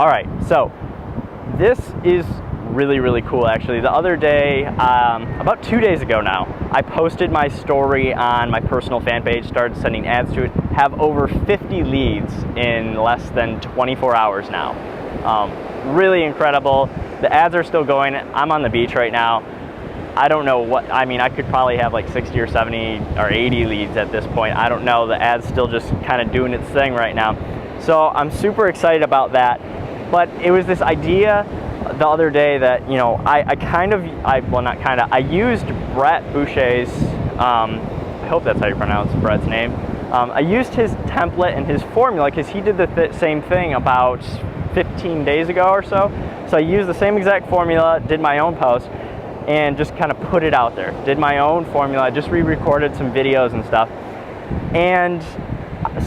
All right, so this is really cool actually. The other day, about 2 days ago now, I posted my story on my personal fan page, started sending ads to it, have over 50 leads in less than 24 hours now. Really incredible. The ads are still going. I'm on the beach right now. I don't know what, I mean, I could probably have like 60 or 70 or 80 leads at this point. I don't know. The ad's still just kind of doing its thing right now. So I'm super excited about that. But it was this idea the other day that, you know, I used Brett Boucher's, I hope that's how you pronounce Brett's name. I used his template and his formula because he did the same thing about 15 days ago or so. So I used the same exact formula, did my own post, and just kind of put it out there. Did my own formula, just re-recorded some videos and stuff. And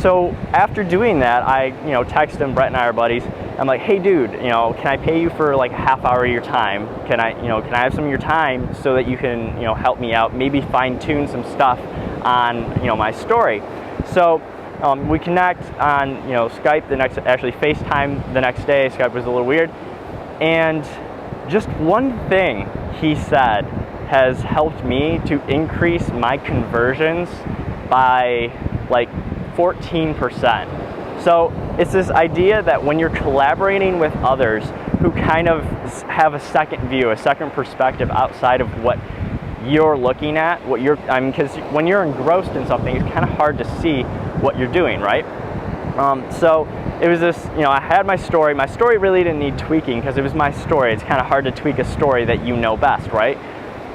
so after doing that, I, texted him. Brett and I are buddies. I'm like, hey dude, can I pay you for like a half hour of your time? Can I have some of your time so that you can, help me out, maybe fine tune some stuff on, my story. So we connect on, Skype actually FaceTime the next day. Skype was a little weird. And just one thing he said has helped me to increase my conversions by like 14%. So it's this idea that when you're collaborating with others who kind of have a second view, a second perspective outside of what you're looking at, because when you're engrossed in something, it's kind of hard to see what you're doing, right? So it was this, I had my story. My story really didn't need tweaking because it was my story. It's kind of hard to tweak a story that you know best, right?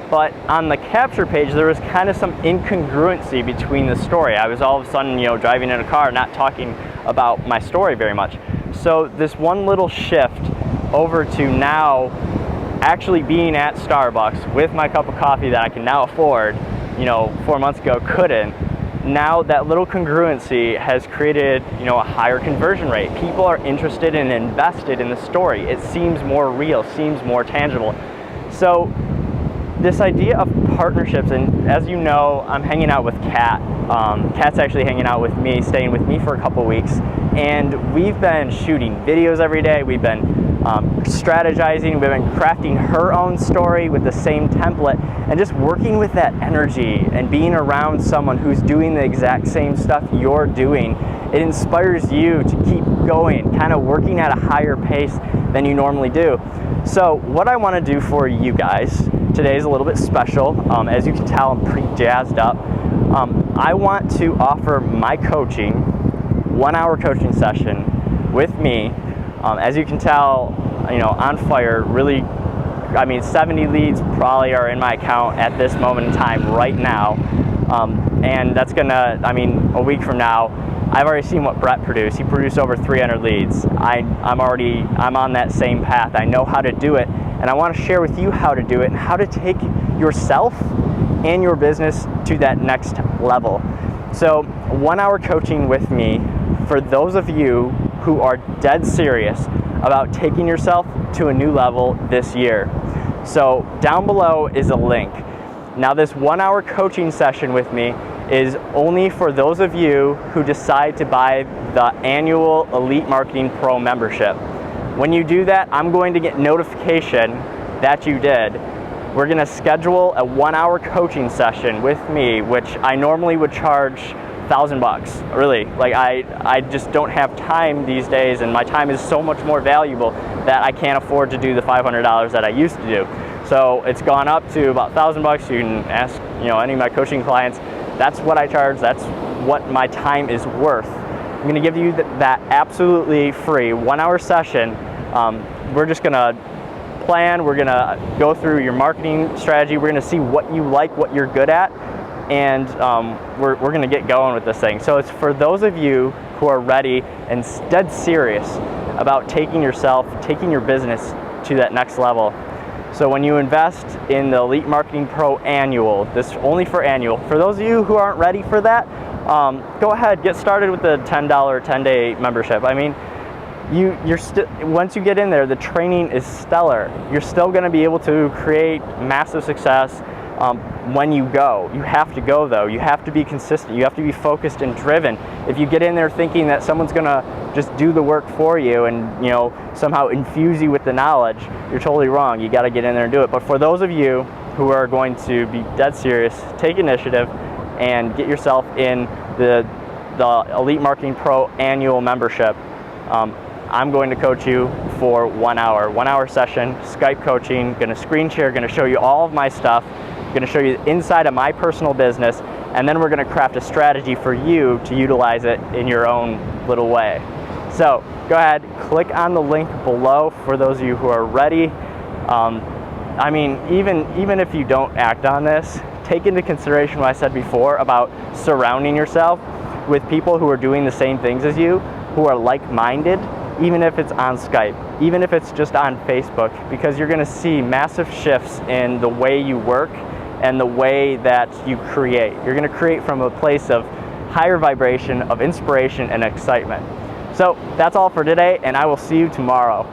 But on the capture page, there was kind of some incongruency between the story. I was all of a sudden, driving in a car, not talking about my story very much. So this one little shift over to now actually being at Starbucks with my cup of coffee that I can now afford, 4 months ago couldn't. Now that little congruency has created, a higher conversion rate. People are interested and invested in the story. It seems more real, seems more tangible. So this idea of partnerships, and as you know, I'm hanging out with Kat. Kat's actually hanging out with me, staying with me for a couple weeks, and we've been shooting videos every day. We've been strategizing. We've been crafting her own story with the same template, and just working with that energy and being around someone who's doing the exact same stuff you're doing. It inspires you to keep going, kind of working at a higher pace than you normally do. So what I want to do for you guys today is a little bit special. As you can tell, I'm pretty jazzed up. I want to offer my coaching, 1 hour coaching session with me. As you can tell, on fire, really, 70 leads probably are in my account at this moment in time right now. And that's gonna, a week from now, I've already seen what Brett produced. He produced over 300 leads. I'm on that same path. I know how to do it, and I want to share with you how to do it and how to take yourself and your business to that next level. So 1 hour coaching with me for those of you who are dead serious about taking yourself to a new level this year. So down below is a link. Now this 1 hour coaching session with me is only for those of you who decide to buy the annual Elite Marketing Pro membership. When you do that, I'm going to get notification that you did. We're gonna schedule a 1 hour coaching session with me, which I normally would charge $1,000, really. Like I just don't have time these days, and my time is so much more valuable that I can't afford to do the $500 that I used to do. So it's gone up to about $1,000. You can ask, any of my coaching clients. That's what I charge. That's what my time is worth. I'm going to give you that absolutely free 1 hour session. We're just going to plan. We're going to go through your marketing strategy. We're going to see what you like, what you're good at, and we're going to get going with this thing. So it's for those of you who are ready and dead serious about taking your business to that next level. So when you invest in the Elite Marketing Pro Annual, this only for annual, for those of you who aren't ready for that, go ahead, get started with the $10 10-day membership. Once you get in there, the training is stellar. You're still going to be able to create massive success, when you go. You have to go though. You have to be consistent. You have to be focused and driven. If you get in there thinking that someone's gonna just do the work for you and somehow infuse you with the knowledge, you're totally wrong. You got to get in there and do it. But for those of you who are going to be dead serious, take initiative and get yourself in the Elite Marketing Pro annual membership. I'm going to coach you for 1 hour session, Skype coaching, going to screen share, going to show you all of my stuff, going to show you inside of my personal business, and then we're going to craft a strategy for you to utilize it in your own little way. So go ahead, click on the link below for those of you who are ready. I mean, even if you don't act on this, take into consideration what I said before about surrounding yourself with people who are doing the same things as you, who are like-minded, even if it's on Skype, even if it's just on Facebook, because you're going to see massive shifts in the way you work and the way that you create. You're going to create from a place of higher vibration, of inspiration and excitement. So that's all for today, and I will see you tomorrow.